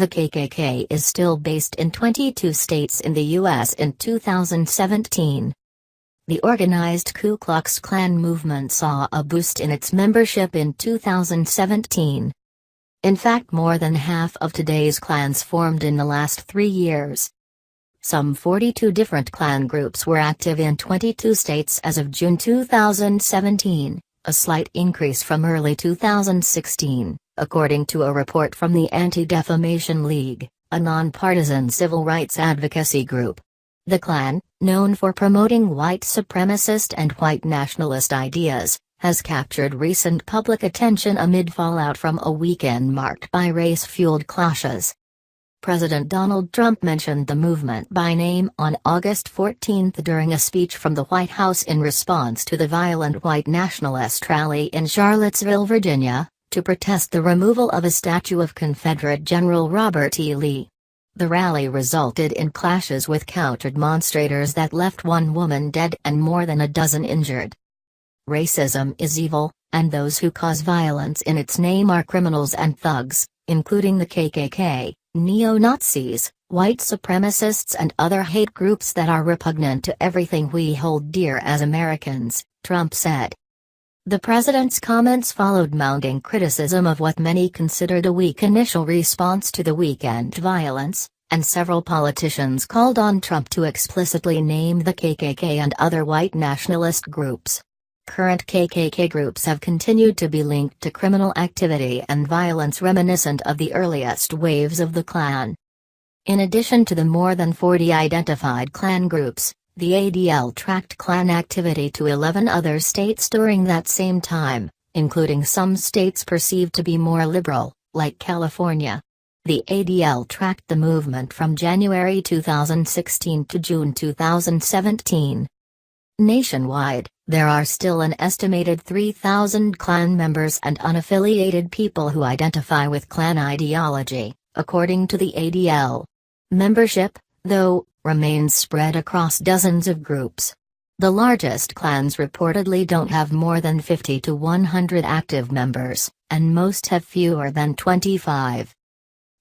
The KKK is still based in 22 states in the U.S. in 2017. The organized Ku Klux Klan movement saw a boost in its membership in 2017. In fact, more than half of today's clans formed in the last 3 years. Some 42 different Klan groups were active in 22 states as of June 2017, a slight increase from early 2016, according to a report from the Anti-Defamation League, a nonpartisan civil rights advocacy group. The Klan, known for promoting white supremacist and white nationalist ideas, has captured recent public attention amid fallout from a weekend marked by race-fueled clashes. President Donald Trump mentioned the movement by name on August 14 during a speech from the White House in response to the violent white nationalist rally in Charlottesville, Virginia, to protest the removal of a statue of Confederate General Robert E. Lee. The rally resulted in clashes with counter-demonstrators that left one woman dead and more than a dozen injured. Racism is evil, and those who cause violence in its name are criminals and thugs, including the KKK, neo-Nazis, white supremacists and other hate groups that are repugnant to everything we hold dear as Americans, Trump said. The president's comments followed mounting criticism of what many considered a weak initial response to the weekend violence, and several politicians called on Trump to explicitly name the KKK and other white nationalist groups. Current KKK groups have continued to be linked to criminal activity and violence reminiscent of the earliest waves of the Klan. In addition to the more than 40 identified Klan groups, the ADL tracked Klan activity to 11 other states during that same time, including some states perceived to be more liberal, like California. The ADL tracked the movement from January 2016 to June 2017. Nationwide, there are still an estimated 3,000 Klan members and unaffiliated people who identify with Klan ideology, according to the ADL. Membership, though, remains spread across dozens of groups. The largest clans reportedly don't have more than 50 to 100 active members, and most have fewer than 25.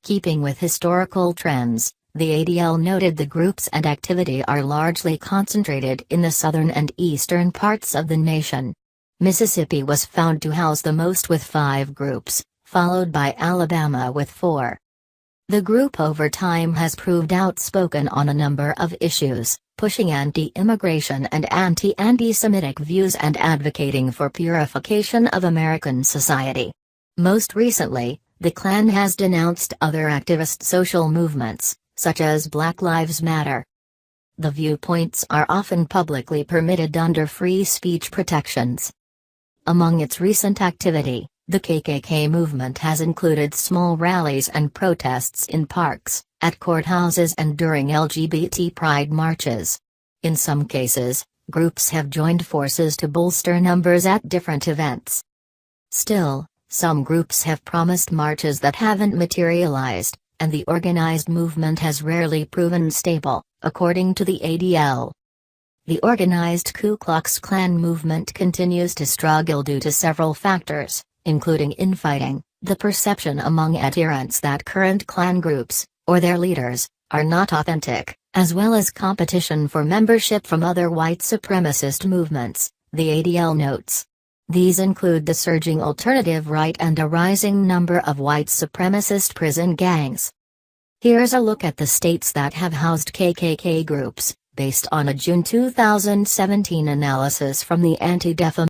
Keeping with historical trends, the ADL noted the groups and activity are largely concentrated in the southern and eastern parts of the nation. Mississippi was found to house the most with 5 groups, followed by Alabama with 4. The group over time has proved outspoken on a number of issues, pushing anti-immigration and anti-Semitic views and advocating for purification of American society. Most recently, the Klan has denounced other activist social movements, such as Black Lives Matter. The viewpoints are often publicly permitted under free speech protections. Among its recent activity, the KKK movement has included small rallies and protests in parks, at courthouses and during LGBT pride marches. In some cases, groups have joined forces to bolster numbers at different events. Still, some groups have promised marches that haven't materialized, and the organized movement has rarely proven stable, according to the ADL. The organized Ku Klux Klan movement continues to struggle due to several factors, including infighting, the perception among adherents that current Klan groups, or their leaders, are not authentic, as well as competition for membership from other white supremacist movements, the ADL notes. These include the surging alternative right and a rising number of white supremacist prison gangs. Here's a look at the states that have housed KKK groups, based on a June 2017 analysis from the Anti-Defamation